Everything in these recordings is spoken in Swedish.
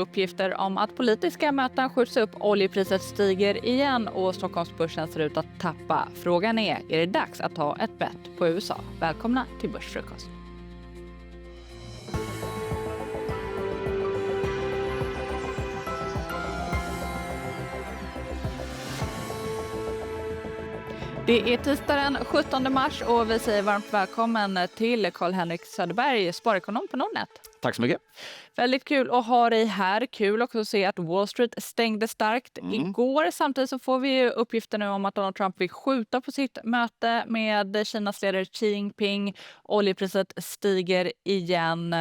Uppgifter om att politiska möten skjuts upp, oljepriset stiger igen och Stockholmsbörsen ser ut att tappa. Frågan är det dags att ta ett bett på USA? Välkomna till Börsfrukost. Det är tisdag den 17 mars och vi säger varmt välkommen till Carl-Henrik Söderberg, sparekonom på Nordnet. Tack så mycket. Väldigt kul att ha dig här. Kul också att se att Wall Street stängde starkt igår. Samtidigt så får vi ju uppgifter nu om att Donald Trump vill skjuta på sitt möte med Kinas ledare Xi Jinping. Oljepriset stiger igen.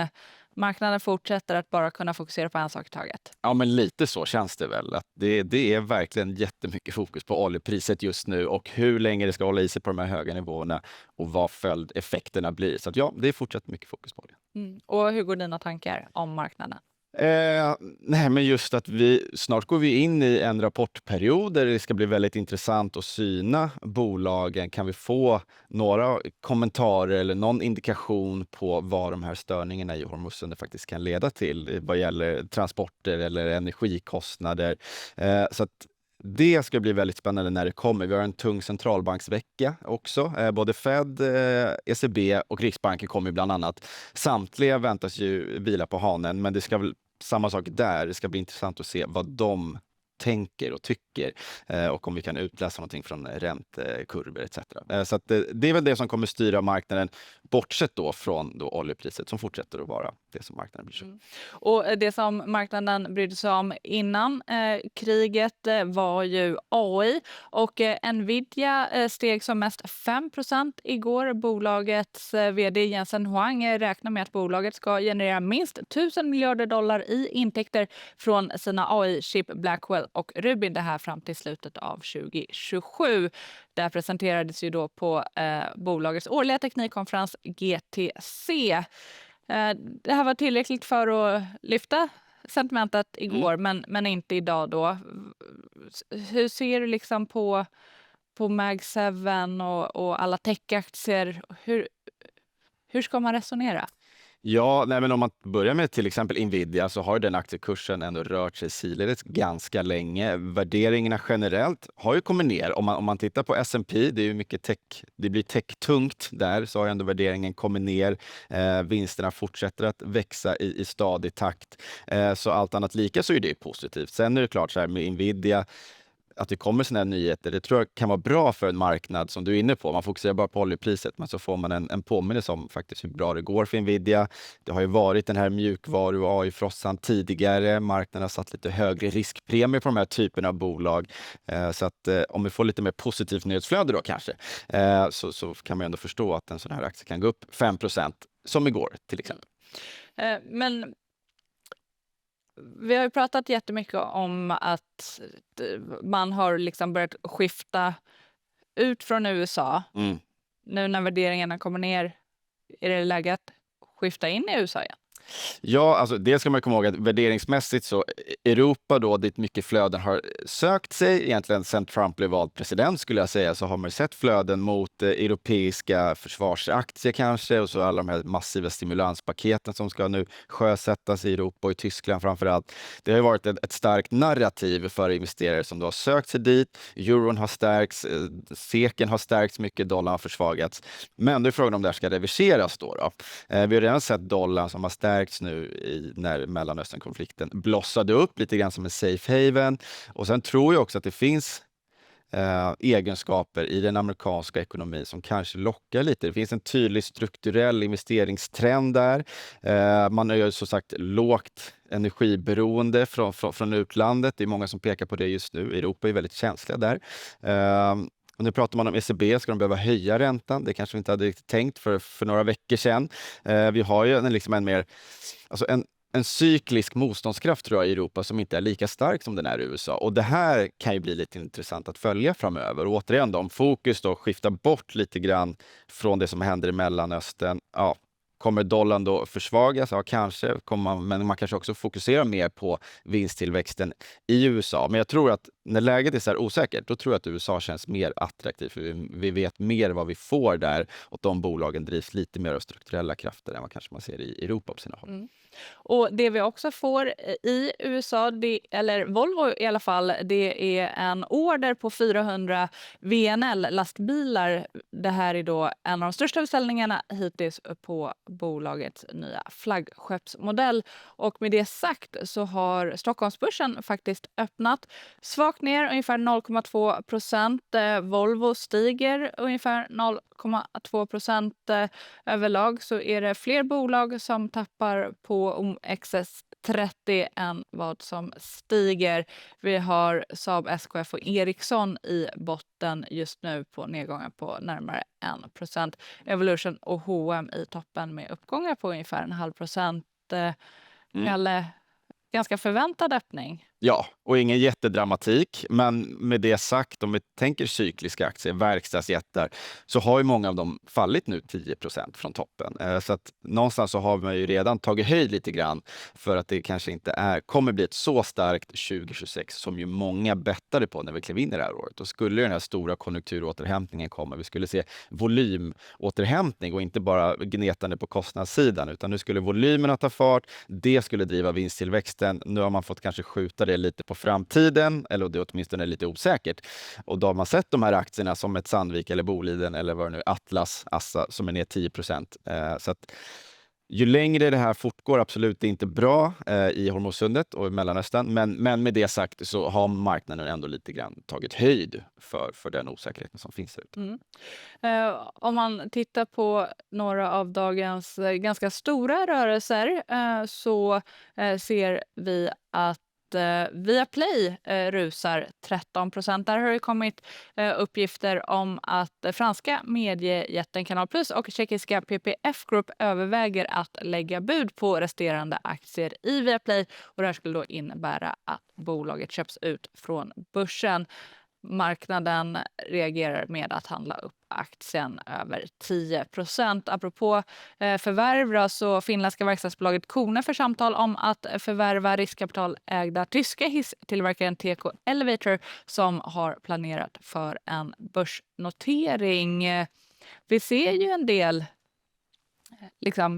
Marknaden fortsätter att bara kunna fokusera på en sak i taget. Ja, men lite så känns det väl. Att det är verkligen jättemycket fokus på oljepriset just nu och hur länge det ska hålla i sig på de här höga nivåerna och vad följdeffekterna blir. Så att ja, det är fortsatt mycket fokus på det. Och hur går dina tankar om marknaden? Nej, men just att snart går vi in i en rapportperiod där det ska bli väldigt intressant att syna bolagen. Kan vi få några kommentarer eller någon indikation på vad de här störningarna i Hormuzsundet faktiskt kan leda till vad gäller transporter eller energikostnader. Så att det ska bli väldigt spännande när det kommer. Vi har en tung centralbanksvecka också. Både Fed, ECB och Riksbanken kommer bland annat. Samtliga väntas ju vila på hanen, men det ska väl samma sak där. Det ska bli intressant att se vad de tänker och tycker och om vi kan utläsa någonting från räntekurvor etc. Så att det är väl det som kommer styra marknaden, bortsett då från oljepriset som fortsätter att vara det som marknaden bryr sig om. Och det som marknaden brydde sig om innan kriget var ju AI och Nvidia steg som mest 5% igår. Bolagets vd Jensen Huang räknar med att bolaget ska generera minst $1,000 miljarder i intäkter från sina AI-chip Blackwell och Rubin, det här fram till slutet av 2027. Det här presenterades ju då på bolagets årliga teknikkonferens GTC. Det här var tillräckligt för att lyfta sentimentet igår, men inte idag då. Hur ser du liksom på Mag7 och alla techaktier? Hur ska man resonera? Ja, men om man börjar med till exempel Nvidia så har den aktiekursen ändå rört sig sidledes ganska länge. Värderingarna generellt har ju kommit ner. Om man tittar på S&P, det är ju mycket tech, det blir tech-tungt där, så har ändå värderingen kommit ner. Vinsterna fortsätter att växa i stadig takt. Så allt annat lika så är det positivt. Sen är det klart så här med Nvidia, att det kommer såna här nyheter, det tror jag kan vara bra för en marknad som du är inne på. Man fokuserar bara på oljepriset, men så får man en påminnelse om faktiskt hur bra det går för Nvidia. Det har ju varit den här mjukvaru- och AI-frossan tidigare. Marknaden har satt lite högre riskpremier på de här typerna av bolag. Så att om vi får lite mer positivt nyhetsflöde då kanske, så kan man ändå förstå att en sån här aktie kan gå upp 5% som igår till exempel. Men vi har ju pratat jättemycket om att man har liksom börjat skifta ut från USA. Nu när värderingarna kommer ner, är det läge att skifta in i USA igen? Ja, alltså det ska man komma ihåg att värderingsmässigt så Europa då, dit mycket flöden har sökt sig, egentligen sedan Trump blev vald president skulle jag säga, så har man sett flöden mot europeiska försvarsaktier kanske, och så alla de här massiva stimulanspaketen som ska nu sjösättas i Europa och i Tyskland framförallt. Det har ju varit ett starkt narrativ för investerare som då har sökt sig dit. Euron har stärkts, seken har stärkts mycket, dollarn har försvagats. Men det är frågan om det här ska reverseras då. Vi har redan sett dollarn som har stärkts nu när Mellanösternkonflikten blossade upp lite grann som en safe haven. Och sen tror jag också att det finns egenskaper i den amerikanska ekonomin som kanske lockar lite. Det finns en tydlig strukturell investeringstrend där. Man är ju så sagt lågt energiberoende från utlandet. Det är många som pekar på det just nu. Europa är väldigt känsliga där. Och nu pratar man om ECB, ska de behöva höja räntan? Det kanske vi inte hade riktigt tänkt för några veckor sedan. Vi har ju en cyklisk motståndskraft tror jag i Europa som inte är lika stark som den är i USA. Och det här kan ju bli lite intressant att följa framöver. Och återigen då, om fokus då skiftar bort lite grann från det som händer i Mellanöstern. Ja, kommer dollarn då försvagas? Ja, kanske. Men man kanske också fokuserar mer på vinsttillväxten i USA. Men jag tror att när läget är så här osäkert, då tror jag att USA känns mer attraktivt. För vi vet mer vad vi får där och de bolagen drivs lite mer av strukturella krafter än vad kanske man ser i Europa på sina håll. Och det vi också får i USA, eller Volvo i alla fall, det är en order på 400 VNL-lastbilar. Det här är då en av de största beställningarna hittills på bolagets nya flaggskeppsmodell. Och med det sagt så har Stockholmsbörsen faktiskt öppnat svagt ner ungefär 0,2%. Volvo stiger ungefär 0,2%. Överlag så är det fler bolag som tappar på OMXS30 än vad som stiger. Vi har Saab, SKF och Ericsson i botten just nu på nedgångar på närmare 1%. Evolution och H&M i toppen med uppgångar på ungefär 0,5%. Kalle, ganska förväntad öppning. Ja, och ingen jättedramatik. Men med det sagt, om vi tänker cykliska aktier, verkstadsjättar, så har ju många av dem fallit nu 10% från toppen. Så att någonstans så har man ju redan tagit höjd lite grann för att det kanske inte kommer bli ett så starkt 2026 som ju många bettade på när vi klev in i det här året. Och skulle den här stora konjunkturåterhämtningen komma, vi skulle se volymåterhämtning och inte bara gnetande på kostnadssidan, utan nu skulle volymerna ta fart, det skulle driva vinsttillväxten. Nu har man fått kanske skjuta det lite på framtiden, eller det åtminstone är lite osäkert. Och då har man sett de här aktierna som ett Sandvik eller Boliden eller vad det nu Atlas, Assa som är ner 10%. Så att ju längre det här fortgår, absolut inte bra i Hormuzsundet och i Mellanöstern. Men med det sagt så har marknaden ändå lite grann tagit höjd för den osäkerheten som finns ute. Om man tittar på några av dagens ganska stora rörelser så ser vi att Viaplay rusar 13%. Där har det kommit uppgifter om att franska mediejätten Canal Plus och tjeckiska PPF Group överväger att lägga bud på resterande aktier i Viaplay. Och det här skulle då innebära att bolaget köps ut från börsen. Marknaden reagerar med att handla upp aktien över 10%. Apropå förvärv så finländska verkstadsbolaget Kone för samtal om att förvärva riskkapitalägda tyska hisstillverkaren TK Elevator som har planerat för en börsnotering. Vi ser ju en del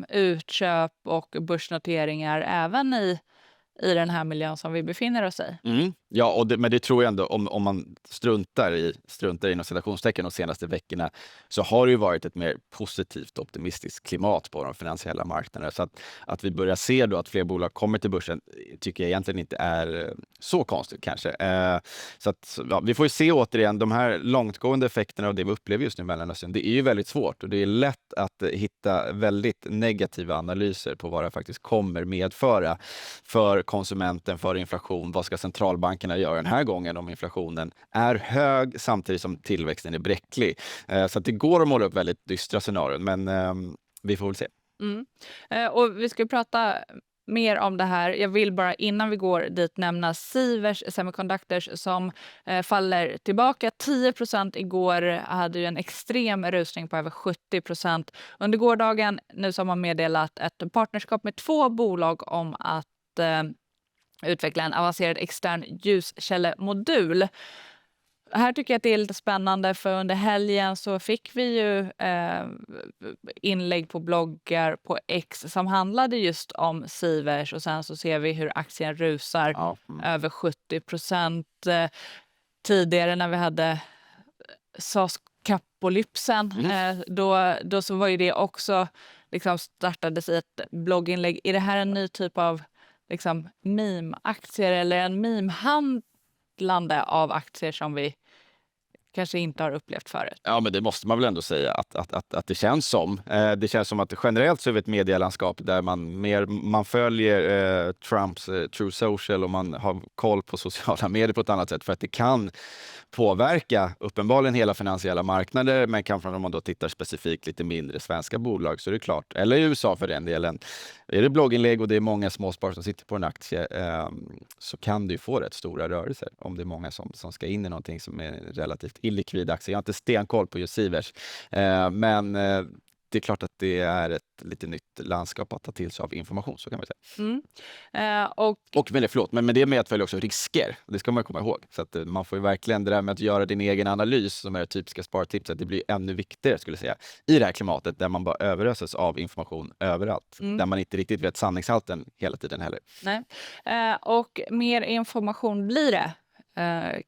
utköp och börsnoteringar även i den här miljön som vi befinner oss i. Ja, men det tror jag ändå, om man struntar inom citationstecken de senaste veckorna, så har det ju varit ett mer positivt optimistiskt klimat på de finansiella marknaderna. Så att vi börjar se då att fler bolag kommer till börsen tycker jag egentligen inte är så konstigt kanske. Så att vi får ju se återigen de här långtgående effekterna av det vi upplever just nu i Mellanöstern. Det är ju väldigt svårt och det är lätt att hitta väldigt negativa analyser på vad det faktiskt kommer medföra för konsumenten, för inflation. Vad ska centralbankerna göra den här gången om inflationen är hög samtidigt som tillväxten är bräcklig? Så att det går att måla upp väldigt dystra scenarion, men vi får väl se. Och vi ska prata mer om det här. Jag vill bara innan vi går dit nämna Sivers Semiconductors som faller tillbaka 10% igår. Hade ju en extrem rusning på över 70% under gårdagen. Nu så har man meddelat ett partnerskap med 2 bolag om att utveckla en avancerad extern ljuskällemodul. Här tycker jag att det är lite spännande för under helgen så fick vi ju inlägg på bloggar på X som handlade just om Sivers och sen så ser vi hur aktien rusar över 70%. Tidigare när vi hade SAS-kapolypsen då så var ju det också startades i ett blogginlägg. Är det här en ny typ av meme-aktier eller en meme-handlande av aktier som vi kanske inte har upplevt förut? Ja, men det måste man väl ändå säga att det känns som. Det känns som att generellt så är vi ett medielandskap där man följer Trumps True Social och man har koll på sociala medier på ett annat sätt för att det kan påverka uppenbarligen hela finansiella marknader, men kanske om man då tittar specifikt lite mindre svenska bolag så är det klart, eller i USA för den delen, är det blogginlägg och det är många småsparare som sitter på en aktie så kan det ju få rätt stora rörelser om det är många som ska in i någonting som är relativt illikvid aktie. Jag har inte stenkoll på just Sivers, men det är klart att det är ett lite nytt landskap att ta till sig av information, så kan man säga. Men det medföljer också risker. Det ska man komma ihåg. Så att man får ju verkligen det där med att göra din egen analys, som är det typiska spartipset, det blir ännu viktigare, skulle jag säga, i det här klimatet där man bara överöses av information överallt. Där man inte riktigt vet sanningshalten hela tiden heller. Nej. Och mer information blir det,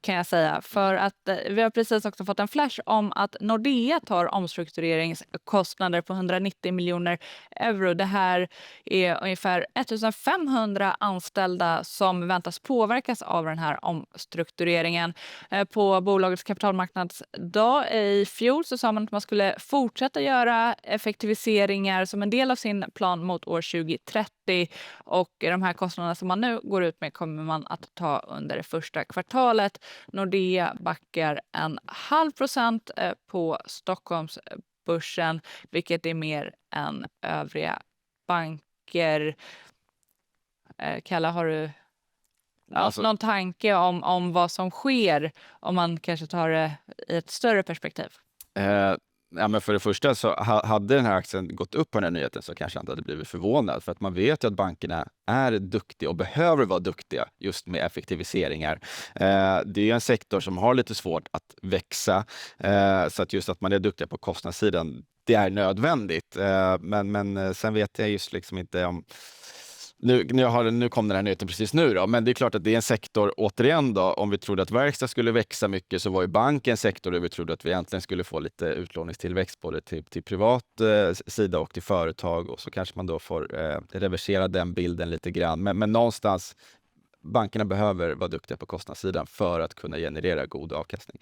kan jag säga. För att vi har precis också fått en flash om att Nordea tar omstruktureringskostnader på 190 miljoner euro. Det här är ungefär 1500 anställda som väntas påverkas av den här omstruktureringen. På bolagets kapitalmarknadsdag i fjol så sa man att man skulle fortsätta göra effektiviseringar som en del av sin plan mot år 2030. Och de här kostnaderna som man nu går ut med kommer man att ta under det första kvartalet. Nordea backar 0,5% på Stockholmsbörsen, vilket är mer än övriga banker. Kalle, har du någon tanke om vad som sker om man kanske tar det i ett större perspektiv? Ja, men för det första så hade den här aktien gått upp på den här nyheten så kanske jag inte hade blivit förvånad. För att man vet ju att bankerna är duktiga och behöver vara duktiga just med effektiviseringar. Det är ju en sektor som har lite svårt att växa. Så att just att man är duktiga på kostnadssidan, det är nödvändigt. Men sen vet jag just liksom inte om... Nu kom den här nyheten precis nu då, men det är klart att det är en sektor, återigen då, om vi trodde att verkstad skulle växa mycket så var ju banken en sektor där vi trodde att vi egentligen skulle få lite utlåningstillväxt både till privat sida och till företag, och så kanske man då får reversera den bilden lite grann. Men någonstans, bankerna behöver vara duktiga på kostnadssidan för att kunna generera god avkastning.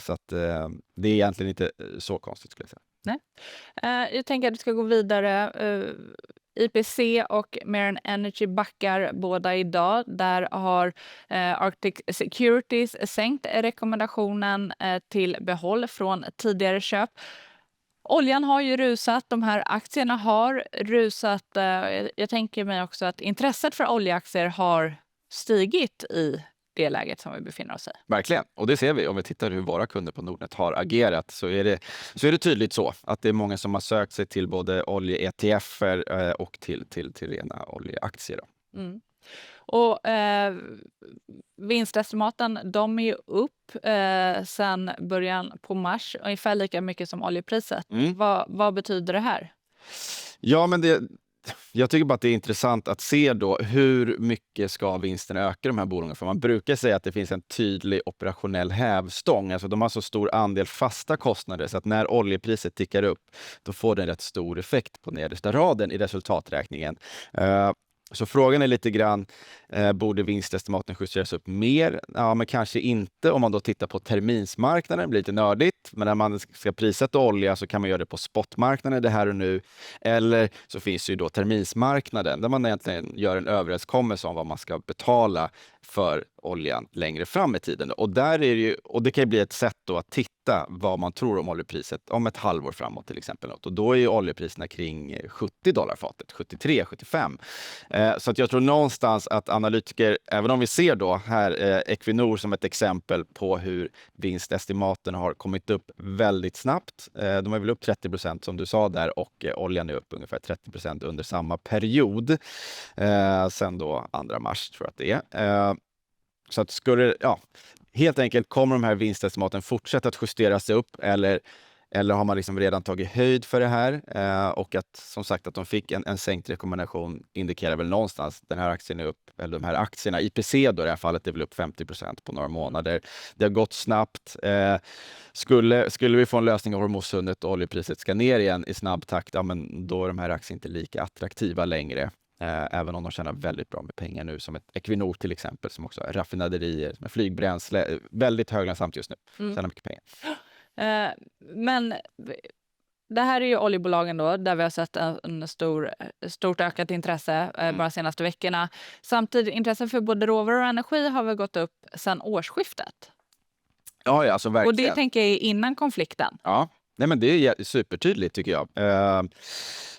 Så att det är egentligen inte så konstigt, skulle jag säga. Nej. Jag tänker att vi ska gå vidare. IPC och Meren Energy backar båda idag. Där har Arctic Securities sänkt rekommendationen till behåll från tidigare köp. Oljan har ju rusat, de här aktierna har rusat. Jag tänker mig också att intresset för oljeaktier har stigit i det läget som vi befinner oss i. Verkligen, och det ser vi om vi tittar hur våra kunder på Nordnet har agerat, så är det tydligt så att det är många som har sökt sig till både olje-ETFer och till rena oljeaktier. Och vinstestimaten, de är ju upp sedan början på mars, ungefär lika mycket som oljepriset. Vad betyder det här? Ja, men jag tycker bara att det är intressant att se då hur mycket ska vinsten öka de här bolagen. För man brukar säga att det finns en tydlig operationell hävstång. Alltså de har så stor andel fasta kostnader så att när oljepriset tickar upp, då får det en rätt stor effekt på nedersta raden i resultaträkningen. Så frågan är lite grann, borde vinstestimaten justeras upp mer? Ja, men kanske inte om man då tittar på terminsmarknaden, det blir lite nördigt. Men när man ska prissätta olja så kan man göra det på spotmarknaden det här och nu. Eller så finns ju då terminsmarknaden där man egentligen gör en överenskommelse om vad man ska betala för oljan längre fram i tiden. Och där är det ju, och det kan ju bli ett sätt då att titta vad man tror om oljepriset om ett halvår framåt till exempel. Och då är ju oljepriserna kring $70 fatet, 73, 75. Så att jag tror någonstans att analytiker, även om vi ser då här Equinor som ett exempel på hur vinstestimaten har kommit upp väldigt snabbt. De är väl upp 30% som du sa där, och oljan är upp ungefär 30% under samma period. Sen då 2 mars tror jag att det är. Så att helt enkelt, kommer de här vinstestimaten fortsätta att justera sig upp eller har man liksom redan tagit höjd för det här? Och att som sagt att de fick en sänkt rekommendation indikerar väl någonstans den här aktien är upp, eller de här aktierna, IPC då i det här fallet är väl upp 50% på några månader. Det har gått snabbt. Skulle vi få en lösning av Hormuzsundet och oljepriset ska ner igen i snabb takt, ja, men då är de här aktierna inte lika attraktiva längre. Även om de tjänar väldigt bra med pengar nu, som ett Equinor till exempel, som också har raffinaderier, med flygbränsle, väldigt höglönsamt just nu, tjänar mycket pengar. Men det här är ju oljebolagen då, där vi har sett en stort ökat intresse bara de senaste veckorna. Samtidigt, intresset för både råvaror och energi har väl gått upp sedan årsskiftet. Ja, alltså verkligen. Och det tänker jag är innan konflikten. Ja, nej, men det är supertydligt tycker jag.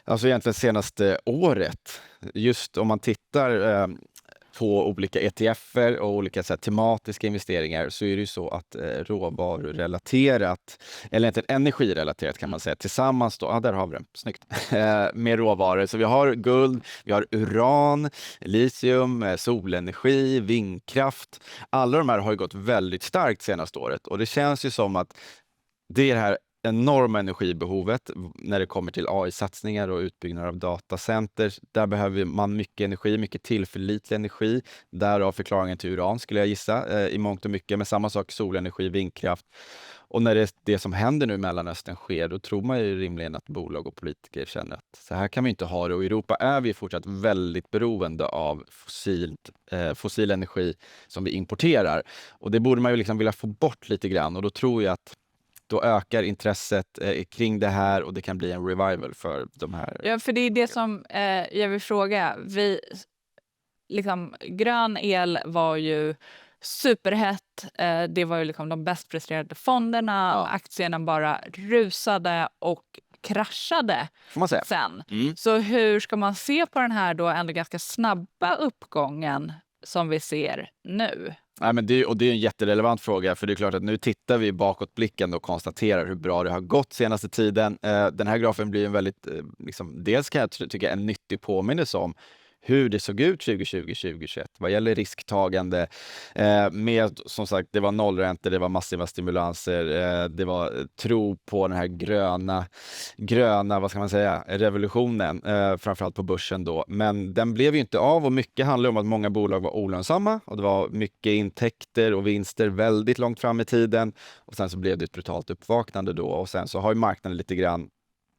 Alltså egentligen senaste året, just om man tittar på olika ETFer och olika så här, tematiska investeringar, så är det ju så att råvarurelaterat, eller egentligen energirelaterat kan man säga, tillsammans då, där har vi den, snyggt, med råvaror. Så vi har guld, vi har uran, litium, solenergi, vindkraft. Alla de här har ju gått väldigt starkt senaste året, och det känns ju som att det är det här enorma energibehovet när det kommer till AI-satsningar och utbyggnad av datacenter. Där behöver man mycket energi, mycket tillförlitlig energi. Därav förklaringen till uran skulle jag gissa i mångt och mycket. Men samma sak solenergi, vindkraft. Och när det som händer nu i Mellanöstern sker, då tror man ju rimligen att bolag och politiker känner att så här kan vi inte ha det. Och i Europa är vi fortsatt väldigt beroende av fossil energi som vi importerar. Och det borde man ju liksom vilja få bort lite grann. Och då tror jag att då ökar intresset kring det här, och det kan bli en revival för de här. Ja, för det är det som jag vill fråga. Grön el var ju superhett. Det var ju liksom de bäst presterade fonderna. Ja. Aktierna bara rusade och kraschade Får man säga. sen. Så hur ska man se på den här då ändå ganska snabba uppgången som vi ser nu? Nej, men det är en jätterelevant fråga, för det är klart att nu tittar vi bakåtblickande och konstaterar hur bra det har gått senaste tiden. Den här grafen blir en väldigt, dels kan jag tycka en nyttig påminnelse om hur det såg ut 2020-2021 vad gäller risktagande. Med, som sagt, det var nollräntor, det var massiva stimulanser, det var tro på den här gröna, vad ska man säga, revolutionen, framförallt på börsen då. Men den blev ju inte av, och mycket handlar om att många bolag var olönsamma, och det var mycket intäkter och vinster väldigt långt fram i tiden. Och sen så blev det ett brutalt uppvaknande då, och sen så har ju marknaden lite grann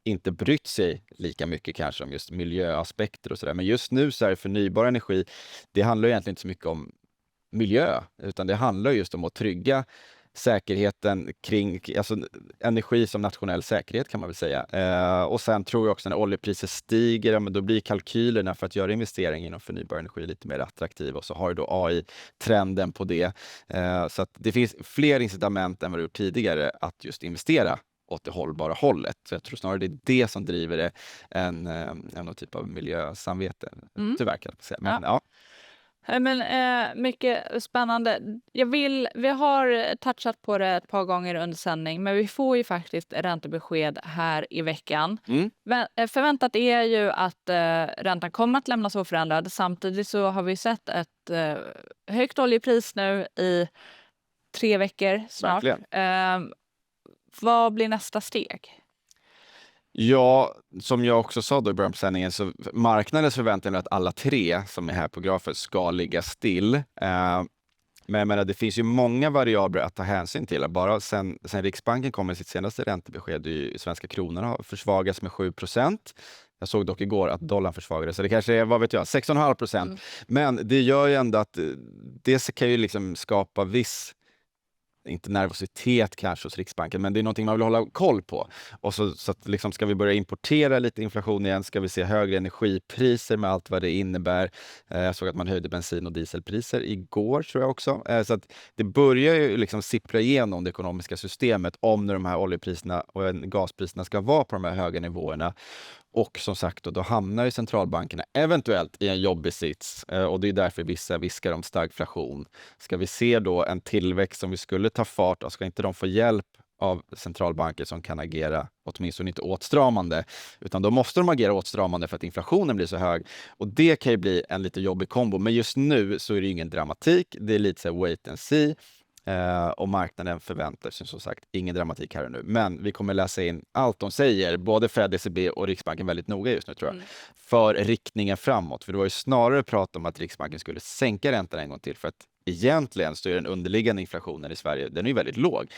inte brytt sig lika mycket kanske om just miljöaspekter och sådär. Men just nu så är det förnybar energi, det handlar egentligen inte så mycket om miljö, utan det handlar just om att trygga säkerheten kring, alltså energi som nationell säkerhet kan man väl säga. Och sen tror jag också när oljepriser stiger, men då blir kalkylerna för att göra investeringar inom förnybar energi lite mer attraktiva, och så har ju då AI-trenden på det. Så att det finns fler incitament än vad det gjort tidigare att just investera åt det hållbara hållet. Så jag tror snarare det är det som driver det än någon typ av miljösamvete. Tyvärr kan jag säga. Men, ja. Mycket spännande. Vi har touchat på det ett par gånger under sändning, men vi får ju faktiskt räntebesked här i veckan. Förväntat är ju att räntan kommer att lämnas oförändrad. Samtidigt så har vi sett ett högt oljepris nu i 3 veckor snart. Vad blir nästa steg? Ja, som jag också sa då i början på sändningen, så marknadens förväntan är att alla 3 som är här på grafen ska ligga still. Men jag menar, det finns ju många variabler att ta hänsyn till. Bara sen Riksbanken kom med sitt senaste räntebesked, i svenska kronan har försvagats med 7%. Jag såg dock igår att dollarn försvagades, så det kanske är, vad vet jag, 6,5%. Men det gör ju ändå att det kan ju liksom skapa viss, inte nervositet kanske hos Riksbanken, men det är någonting man vill hålla koll på. Och så att liksom, ska vi börja importera lite inflation igen, ska vi se högre energipriser med allt vad det innebär. Jag såg att man höjde bensin- och dieselpriser igår, tror jag också. Så att det börjar ju liksom sippra igenom det ekonomiska systemet om när de här oljepriserna och gaspriserna ska vara på de här höga nivåerna. Och som sagt, då hamnar ju centralbankerna eventuellt i en jobbig sits. Och det är därför vissa viskar om stagflation. Ska vi se då en tillväxt som vi skulle ta fart, och ska inte de få hjälp av centralbanker som kan agera åtminstone inte åtstramande, utan då måste de agera åtstramande för att inflationen blir så hög. Och det kan ju bli en lite jobbig kombo. Men just nu så är det ingen dramatik. Det är lite så här wait and see. Och marknaden förväntar sig som sagt ingen dramatik här och nu. Men vi kommer läsa in allt de säger, både Fed, ECB och Riksbanken väldigt noga just nu, tror jag. För riktningen framåt. För det var ju snarare prat om att Riksbanken skulle sänka räntan en gång till. För att egentligen så är den underliggande inflationen i Sverige, den är ju väldigt låg.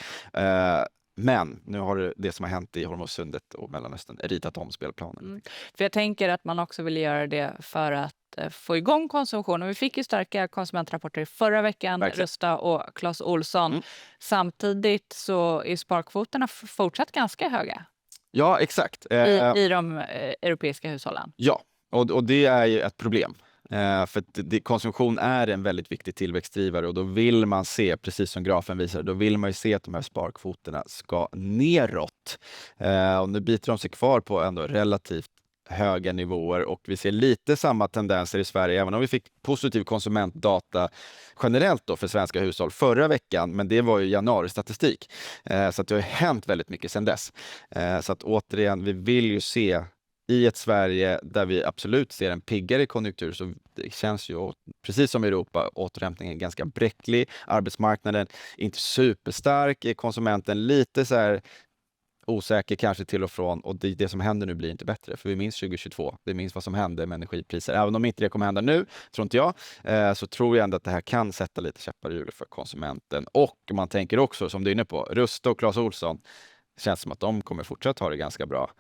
Men nu har det som har hänt i Hormuzsundet och Mellanöstern ritat om spelplanen. För jag tänker att man också vill göra det för att få igång konsumtionen. Vi fick ju starka konsumentrapporter förra veckan, Rusta och Clas Ohlson. Samtidigt så är sparkvoterna fortsatt ganska höga. Ja, exakt. I de europeiska hushållen. Ja, och det är ju ett problem. För att konsumtion är en väldigt viktig tillväxtdrivare, och då vill man se, precis som grafen visar, då vill man ju se att de här sparkvoterna ska neråt. Och nu biter de sig kvar på ändå relativt höga nivåer och vi ser lite samma tendenser i Sverige, även om vi fick positiv konsumentdata generellt då för svenska hushåll förra veckan, men det var ju januari-statistik. Så att det har hänt väldigt mycket sedan dess. Så att återigen, vi vill ju se i ett Sverige där vi absolut ser en piggare konjunktur, så det känns ju, precis som i Europa, återhämtningen ganska bräcklig. Arbetsmarknaden inte superstark, konsumenten lite så här osäker kanske till och från, och det som händer nu blir inte bättre, för vi minns 2022, vi minns vad som hände med energipriser. Även om inte det kommer hända nu, tror inte jag, så tror jag ändå att det här kan sätta lite käppar i hjulet för konsumenten. Och man tänker också, som du är inne på, Rusta och Clas Ohlson, känns som att de kommer fortsätta ha det ganska bra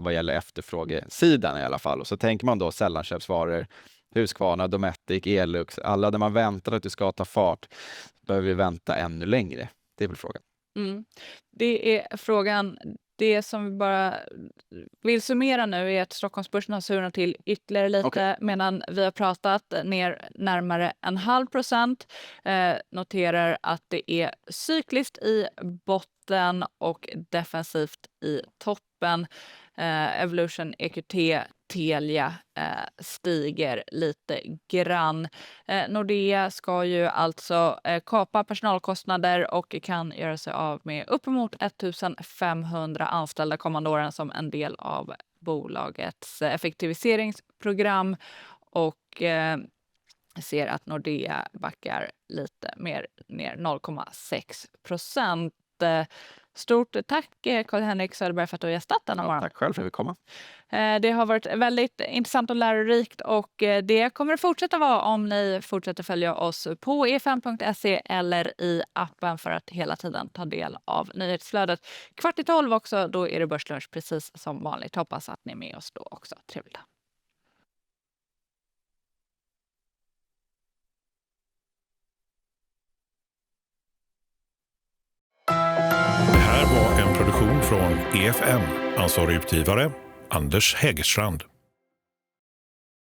vad gäller efterfrågesidan i alla fall. Och så tänker man då sällanköpsvaror, Husqvarna, Dometic, Elux, alla där man väntar att det ska ta fart, behöver vi vänta ännu längre. Det är väl frågan. Det är frågan. Det som vi bara vill summera nu är att Stockholmsbörsen har surnat till ytterligare lite medan vi har pratat ner närmare 0,5%. Noterar att det är cykliskt i botten och defensivt i toppen. Evolution, EQT, Telia stiger lite grann. Nordea ska ju alltså kapa personalkostnader och kan göra sig av med uppemot 1500 anställda kommande åren som en del av bolagets effektiviseringsprogram, och ser att Nordea backar lite mer ner 0,6%. Stort tack Carl-Henrik Söderberg för att du har gästat denna morgon. Tack själv för att vi kom. Det har varit väldigt intressant och lärorikt, och det kommer att fortsätta vara om ni fortsätter följa oss på e5.se eller i appen för att hela tiden ta del av nyhetsflödet. 11:15 också, då är det börslunch precis som vanligt. Hoppas att ni är med oss då också. Trevligt. Det här var en produktion från EFN, ansvarig utgivare Anders Hägerstrand.